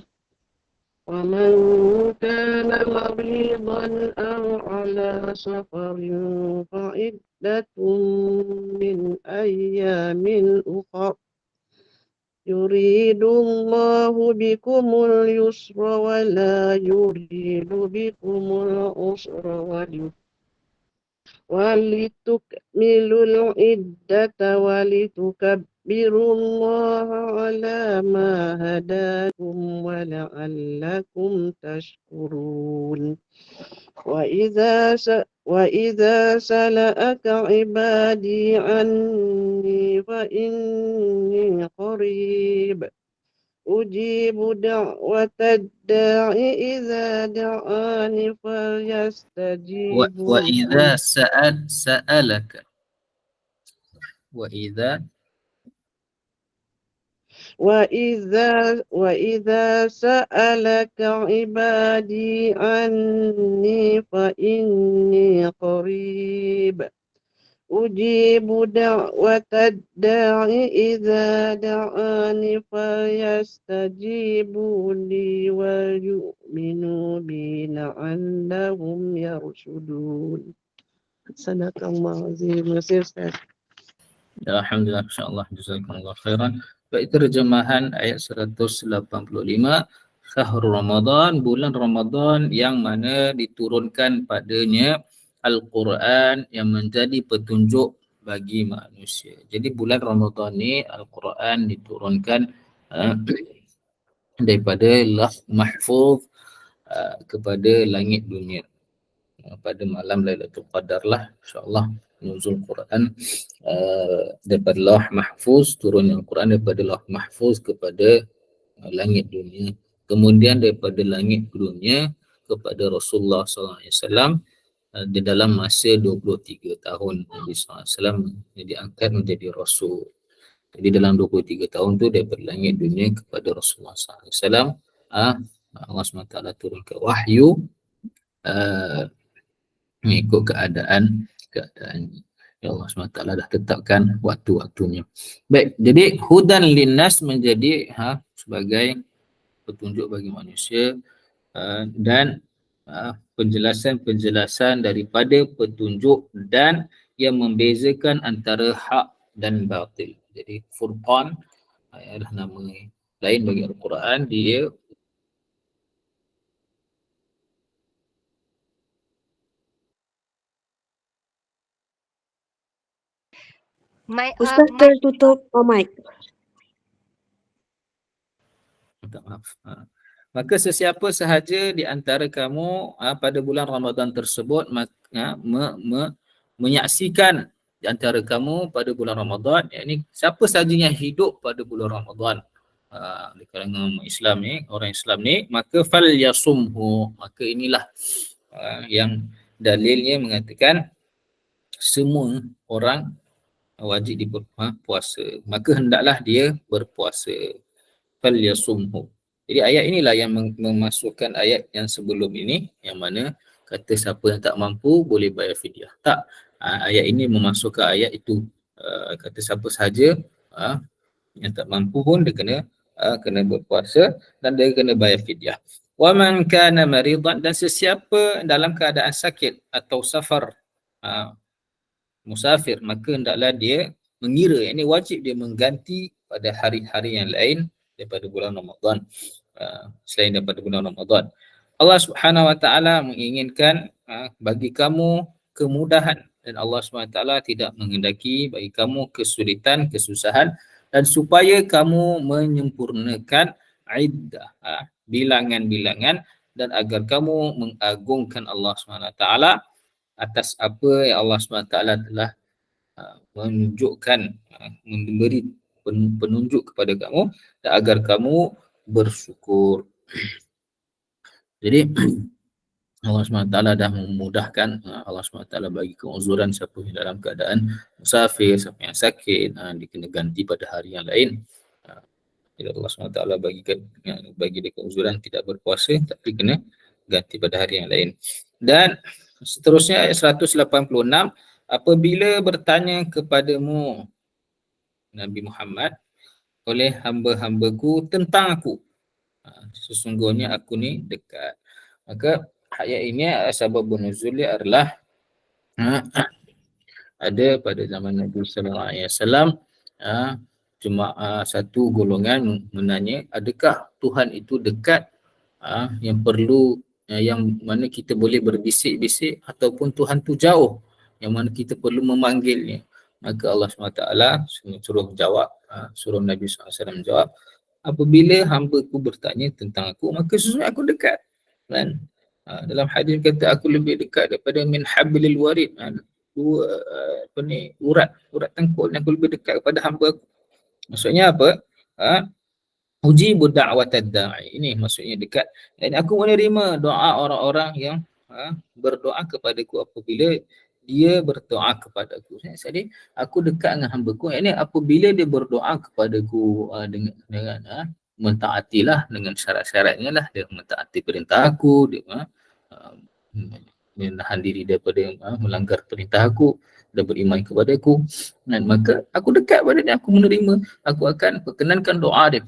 ومن كان مريضا أو على سفر فعدة من أيام أخر يريد الله بكم اليسر ولا يريد بكم العسر ولتكملوا العدة ولتكبروا الله على ما هداكم ولعلكم تشكرون وإذا سألك عبادي عني فإني قريب أجيب دعوة الداع إذا دعاني فليستجيبوا وإذا سألك وإذا سألك عبادي عني فإني قريب أجيب دعوة الداع إذا دعاني فليستجيبوا لي وليؤمنوا بي لعلهم يرشدون. صدق الله العظيم. Ustaz. Alhamdulillah, insyaAllah, jazakumullah khairan. Baik, terjemahan ayat 185. Syahrul Ramadan, bulan Ramadan yang mana diturunkan padanya Al-Quran yang menjadi petunjuk bagi manusia. Jadi bulan Ramadan ni Al-Quran diturunkan daripada Lauh Mahfuz kepada langit dunia. Pada malam Lailatul Qadar lah, insyaAllah, nuzul Quran daripada Lauh Mahfuz, turun Al-Quran daripada Lauh Mahfuz kepada langit dunia. Kemudian daripada langit dunia kepada Rasulullah SAW di dalam masa 23 tahun Nabi SAW diangkat menjadi Rasul. Jadi dalam 23 tahun tu daripada langit dunia kepada Rasulullah SAW, Allah SWT turunkan wahyu mengikut keadaan ya Allah SWT dah tetapkan waktu-waktunya. Baik, jadi hudan linnas menjadi sebagai petunjuk bagi manusia dan penjelasan daripada petunjuk dan yang membezakan antara hak dan batil. Jadi Furqan adalah nama lain bagi Al-Quran. Dia Ustaz tertutup mic. minta maaf. Maka sesiapa sahaja di antara kamu pada bulan Ramadan tersebut menyaksikan di antara kamu pada bulan Ramadan, yakni siapa sahaja yang hidup pada bulan Ramadan di kalangan Islam ni, orang Islam ni, maka fal yasumhu, maka inilah yang dalilnya mengatakan semua orang wajib berpuasa, maka hendaklah dia berpuasa. falyasumhu. Jadi ayat inilah yang memasukkan ayat yang sebelum ini, yang mana kata siapa yang tak mampu boleh bayar fidyah. Tak, ayat ini memasukkan ayat itu. Kata siapa sahaja yang tak mampu pun dia kena berpuasa dan dia kena bayar fidyah. Wa man kana maridan, dan sesiapa dalam keadaan sakit atau safar, musafir, maka hendaklah dia mengira, ini wajib dia mengganti pada hari-hari yang lain daripada bulan Ramadan, selain daripada bulan Ramadan. Allah Subhanahu Wa Taala menginginkan bagi kamu kemudahan, dan Allah Subhanahu Wa Taala tidak menghendaki bagi kamu kesulitan, kesusahan, dan supaya kamu menyempurnakan iddah, bilangan-bilangan, dan agar kamu mengagungkan Allah Subhanahu Wa Taala atas apa yang Allah SWT telah menunjukkan, memberi penunjuk kepada kamu, dan agar kamu bersyukur. Jadi Allah SWT dah memudahkan, Allah SWT bagi keuzuran siapa yang dalam keadaan musafir, siapa yang sakit, dia kena ganti pada hari yang lain. Jadi Allah SWT bagi dia keuzuran tidak berpuasa, tapi kena ganti pada hari yang lain. Dan seterusnya ayat 186, apabila bertanya kepadamu Nabi Muhammad oleh hamba-hambaku tentang aku, sesungguhnya aku ni dekat. Maka ayat ini sababun nuzulnya adalah ada pada zaman Nabi sallallahu alaihi wasallam, cuma satu golongan menanya, adakah Tuhan itu dekat, yang perlu, yang mana kita boleh berbisik-bisik, ataupun Tuhan tu jauh yang mana kita perlu memanggilnya. Maka Allah SWT suruh jawab, suruh Nabi SAW menjawab, apabila hamba-Ku bertanya tentang aku, maka sesungguhnya aku dekat. Kan? Dalam hadis kata aku lebih dekat daripada min hablil warid, urat tengkuk, aku lebih dekat kepada hamba aku. Maksudnya apa? Ujibu da'watad da'i. Ini maksudnya dekat. Dan aku menerima doa orang-orang yang berdoa kepadaku apabila dia berdoa kepadaku. Jadi aku dekat dengan hamba-Ku. Ini apabila dia berdoa kepadaku dengan mentaatilah dengan syarat-syaratnya lah. Dia mentaati perintah aku, dia menahan diri daripada melanggar perintah aku, dan beriman kepada aku. Dan maka aku dekat pada dia, aku menerima, aku akan perkenankan doa dia.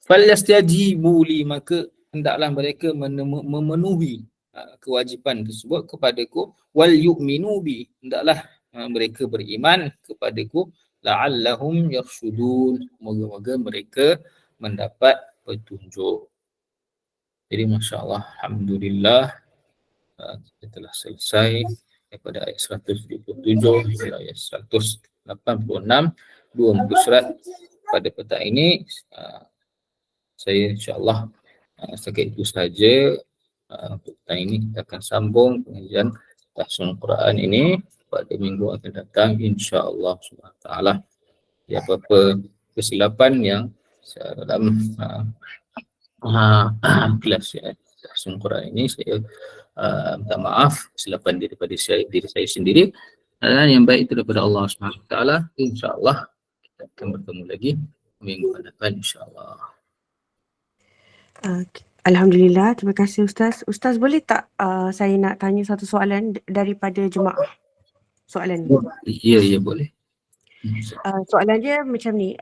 Falyastajibu li, maka hendaklah mereka memenuhi kewajipan tersebut kepadaku. Wal yu'minu bi, hendaklah mereka beriman kepadaku. La'allahum yarshudun, moga-moga mereka mendapat petunjuk. Jadi masya-Allah, alhamdulillah, kita telah selesai daripada ayat 177 hingga ayat 186, 2 muka surat pada petang ini. Saya insya-Allah setakat itu saja. Untuk petang ini kita akan sambung pengajian tafsir Quran ini pada minggu akan datang insya-Allah Subhanahu Wa Taala. Apa-apa kesilapan yang dalam kelas tafsir Quran ini, saya minta maaf kesilapan daripada diri saya sendiri, dan yang baik itu daripada Allah Subhanahu Wa Taala. Insya-Allah kita akan bertemu lagi minggu depan insya-Allah. Alhamdulillah, terima kasih Ustaz. Ustaz, boleh tak saya nak tanya satu soalan daripada jemaah? Soalan ni. Ya, boleh. Soalan dia macam ni,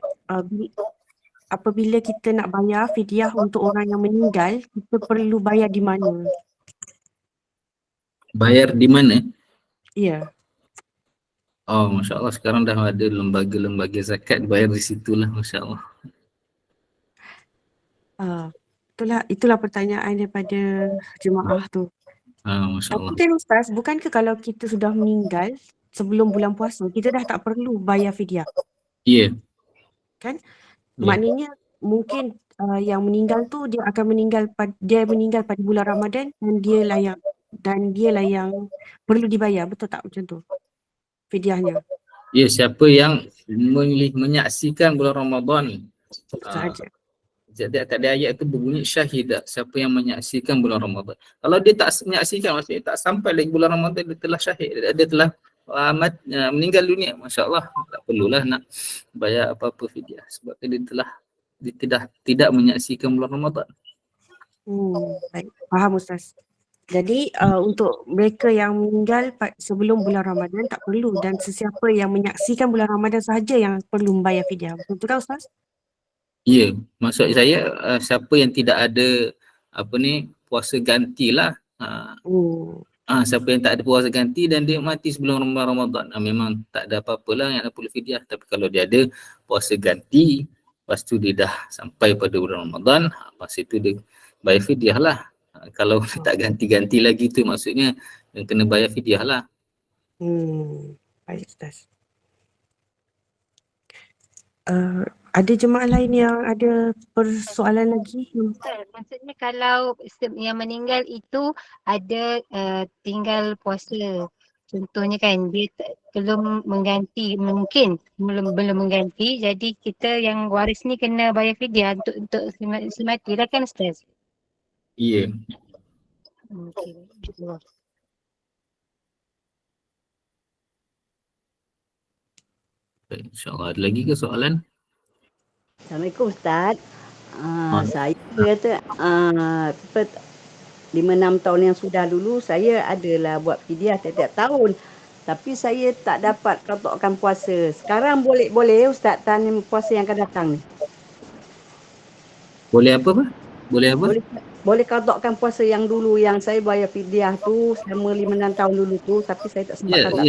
apabila kita nak bayar fidyah untuk orang yang meninggal, kita perlu bayar di mana? Bayar di mana? Ya. Oh, Masya Allah, sekarang dah ada lembaga-lembaga zakat, bayar di situlah, Masya Allah. Itulah pertanyaan daripada jemaah tu. Masya Allah. Tapi kan Ustaz, bukankah kalau kita sudah meninggal sebelum bulan puasa, kita dah tak perlu bayar fidyah? Ya. Kan? Ya. Maknanya mungkin yang meninggal tu dia meninggal pada bulan Ramadan, dan dialah yang perlu dibayar, betul tak macam tu fidyahnya? Ya, siapa yang menyaksikan bulan Ramadan Sahaja. tak ada ayat tu berbunyi syahidah, siapa yang menyaksikan bulan Ramadan. Kalau dia tak menyaksikan, maksudnya tak sampai lagi bulan Ramadan, dia telah syahid, dia telah meninggal dunia, Masya Allah, tak perlulah nak bayar apa-apa fidyah sebab dia telah dia tidak menyaksikan bulan Ramadan. Baik. Faham Ustaz. Jadi untuk mereka yang meninggal sebelum bulan Ramadan tak perlu, dan sesiapa yang menyaksikan bulan Ramadan sahaja yang perlu membayar fidyah. Betul tak Ustaz? Ya, maksud saya siapa yang tidak ada puasa gantilah. Siapa yang tak ada puasa ganti dan dia mati sebelum Ramadan, memang tak ada apa-apalah yang perlu fidyah. Tapi kalau dia ada puasa ganti, lepas tu dia dah sampai pada bulan Ramadan, lepas itu dia bayar fidyah lah. Kalau tak ganti-ganti lagi tu maksudnya yang kena bayar fidyah lah. Baik Ustaz. Ada jemaah lain yang ada persoalan lagi? Ustaz, maksudnya kalau yang meninggal itu ada tinggal puasa. Contohnya kan dia belum mengganti, mungkin belum mengganti, jadi kita yang waris ni kena bayar fidyah untuk semati lah kan Ustaz? Ya. Okey. InsyaAllah ada lagi ke soalan? Assalamualaikum Ustaz. Saya kata 5-6 tahun yang sudah dulu saya adalah buat fidyah setiap tahun. Tapi saya tak dapat katokkan puasa. Sekarang boleh Ustaz tanya puasa yang akan datang ni? Boleh apa? Boleh apa? Boleh katokkan puasa yang dulu yang saya bayar fidyah tu selama 5-6 tahun dulu tu, tapi saya tak sempat puasa.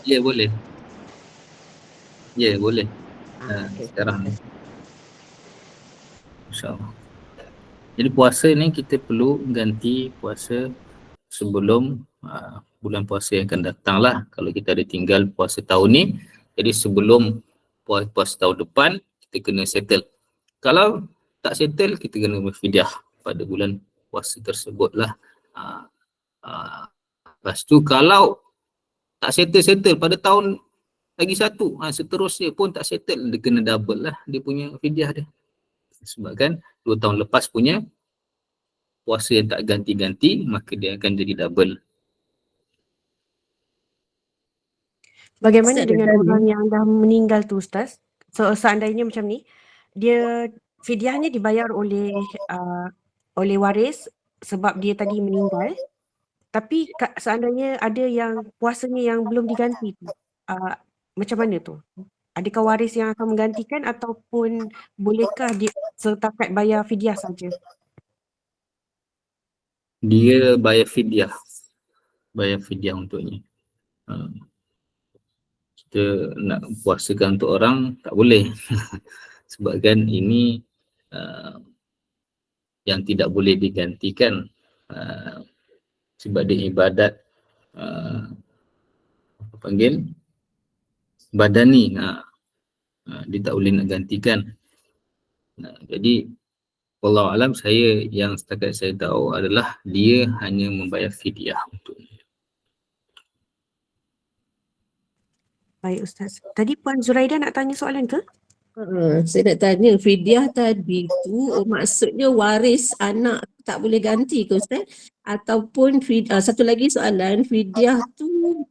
Ya, boleh. Ya, boleh. Okay. Sekarang ni. InsyaAllah. Jadi puasa ni kita perlu ganti puasa sebelum bulan puasa yang akan datang lah. Kalau kita ada tinggal puasa tahun ni, jadi sebelum puasa tahun depan kita kena settle. Kalau tak settle, kita kena berfidyah pada bulan puasa tersebut lah. Lepas tu kalau tak settle pada tahun lagi satu, seterusnya pun tak settle, dia kena double lah dia punya fidyah dia. Sebab kan 2 tahun lepas punya puasa yang tak ganti-ganti, maka dia akan jadi double. Bagaimana Ustaz, dengan orang yang dah meninggal tu Ustaz? Seandainya macam ni, dia fidyahnya dibayar oleh waris sebab dia tadi meninggal, tapi seandainya ada yang puasanya yang belum diganti tu, macam mana tu? Adakah waris yang akan menggantikan ataupun bolehkah dia setakat bayar fidyah saja? Dia bayar fidyah untuknya. Kita nak puasakan untuk orang tak boleh. Sebab kan ini yang tidak boleh digantikan, sebab dia ibadat badani, dia tak boleh nak gantikan. Jadi wallahu alam, saya yang setakat saya tahu adalah dia hanya membayar fidyah untuknya. Baik Ustaz. Tadi Puan Zuraida nak tanya soalan ke? Saya nak tanya, fidyah tadi tu maksudnya waris anak tak boleh ganti ke Ustaz? Ataupun satu lagi soalan, fidyah tu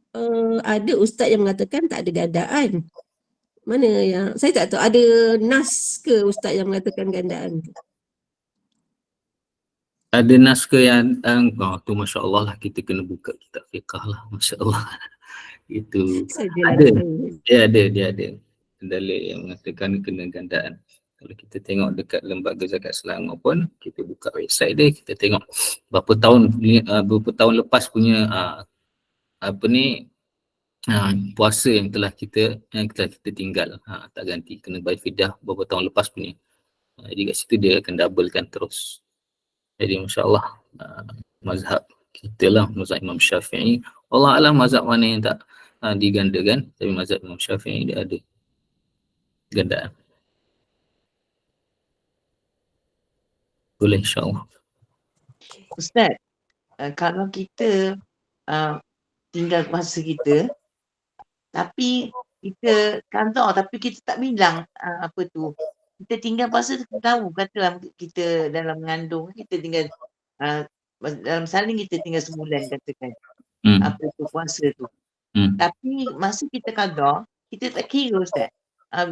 ada ustaz yang mengatakan tak ada gandaan. Mana yang saya tak tahu, ada nas ke ustaz yang mengatakan gandaan? Ada nas ke yang tu masya-Allah lah, kita kena buka kitab fiqh lah, masya-Allah. Itu dia ada dalil yang mengatakan kena gandaan. Kalau kita tengok dekat Lembaga Zakat Selangor pun, kita buka website dia, kita tengok berapa tahun lepas punya puasa yang telah kita tinggal, tak ganti, kena bayar fidyah berapa tahun lepas punya. Jadi kat situ dia akan doublekan terus. Jadi masya-Allah, mazhab kita lah, mazhab Imam Syafi'i. Allah alam mazhab mana yang tak digandakan, tapi mazhab Imam Syafi'i dia ada gandaan. Boleh insya-Allah. Ustaz, kalau kita tinggal puasa kita, tapi kita kantor, tapi kita tak bilang kita tinggal puasa, kita tahu kata kita dalam mengandung, kita tinggal dalam salin kita tinggal sebulan katakan, puasa tu. Tapi masa kita qada, kita tak kira Ustaz,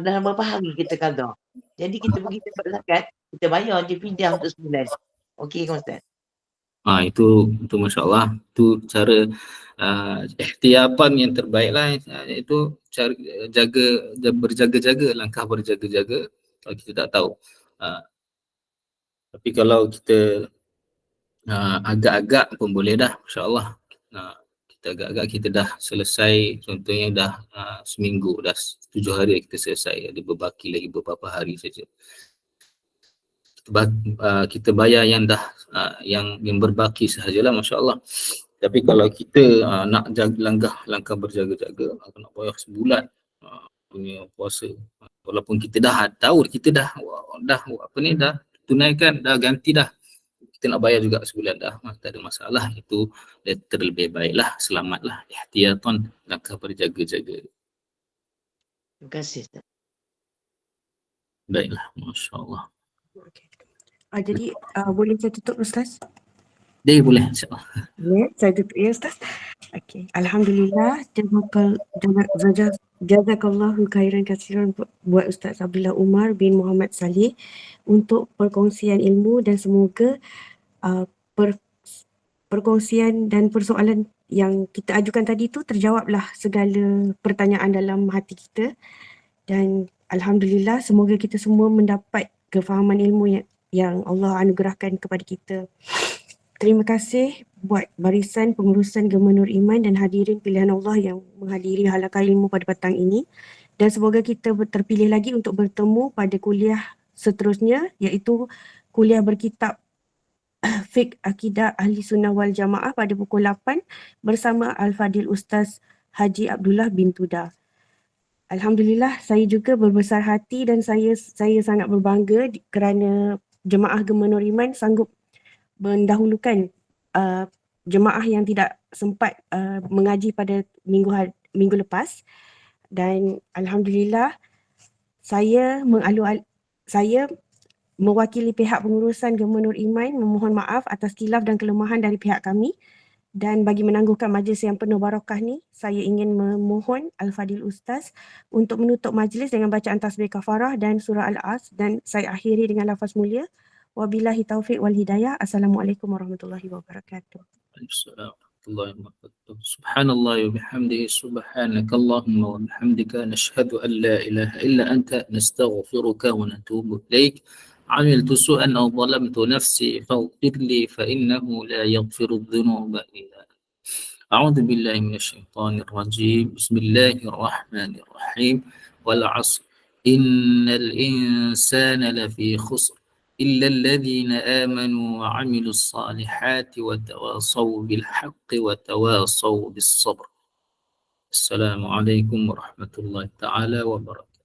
dalam berapa hari kita qada. Jadi kita pergi dapat zakat, kita bayar je fidyah untuk sebulan. Okey kan Ustaz? Itu masya-Allah, itu cara ihtiyapan yang terbaik lah, itu cara berjaga-jaga, langkah berjaga-jaga kalau kita tak tahu. Tapi kalau kita agak-agak pun boleh dah, masya-Allah. Kita agak-agak kita dah selesai, contohnya dah seminggu, dah 7 hari kita selesai, ada berbaki lagi beberapa hari saja. Kita bayar yang dah yang berbaki sahajalah, masya-Allah. Tapi kalau kita nak langkah berjaga-jaga, nak bayar sebulan punya puasa, walaupun kita dah tahu kita dah tunaikan, dah ganti dah, kita nak bayar juga sebulan dah, tak ada masalah. Itu terlebih baiklah, selamatlah, ihtiyatan, langkah berjaga-jaga. Terima kasih Ustaz. Baiklah, masya-Allah. Okey. Jadi boleh saya tutup Ustaz? Dia boleh, insya-Allah. Ya, saya tutup ya Ustaz. Okey. Alhamdulillah, jazakallahu khairan katsiran buat Ustaz Abdullah Umar bin Muhammad Saleh untuk perkongsian ilmu, dan semoga perkongsian dan persoalan yang kita ajukan tadi tu terjawablah segala pertanyaan dalam hati kita, dan alhamdulillah semoga kita semua mendapat kefahaman ilmu yang Allah anugerahkan kepada kita. Terima kasih buat barisan pengurusan Gemma Nur Iman dan hadirin pilihan Allah yang menghadiri halaqah ilmu pada petang ini, dan semoga kita terpilih lagi untuk bertemu pada kuliah seterusnya, iaitu kuliah berkitab Fiqh Akidah Ahli Sunnah wal Jamaah pada pukul 8 bersama Al-Fadil Ustaz Haji Abdullah bin Tuda. Alhamdulillah, saya juga berbesar hati dan saya sangat berbangga kerana jemaah Gemma Nur Iman sanggup mendahulukan jemaah yang tidak sempat mengaji pada minggu lepas, dan alhamdulillah saya mewakili pihak pengurusan Gemma Nur Iman memohon maaf atas khilaf dan kelemahan dari pihak kami, dan bagi menangguhkan majlis yang penuh barakah ni, saya ingin memohon Al-Fadil Ustaz untuk menutup majlis dengan bacaan tasbih kafarah dan surah Al-As, dan saya akhiri dengan lafaz mulia. Wabillahi taufiq wal hidayah. Assalamualaikum warahmatullahi wabarakatuh. Waalaikumsalam warahmatullahi wabarakatuh. Subhanallah wa bihamdihi, subhanakallahumma wa bihamdika, nashhadu an la ilaha illa anta, nastaghfiruka wa natubu ilaik. عملت سوءا أو ظلمت نفسي فاغفر لي فإنه لا يغفر الذنوب إلا أنت. أعوذ بالله من الشيطان الرجيم. بسم الله الرحمن الرحيم. والعصر إن الإنسان لفي خسر إلا الذين آمنوا وعملوا الصالحات وتواصوا بالحق وتواصوا بالصبر. السلام عليكم ورحمة الله تعالى وبركاته.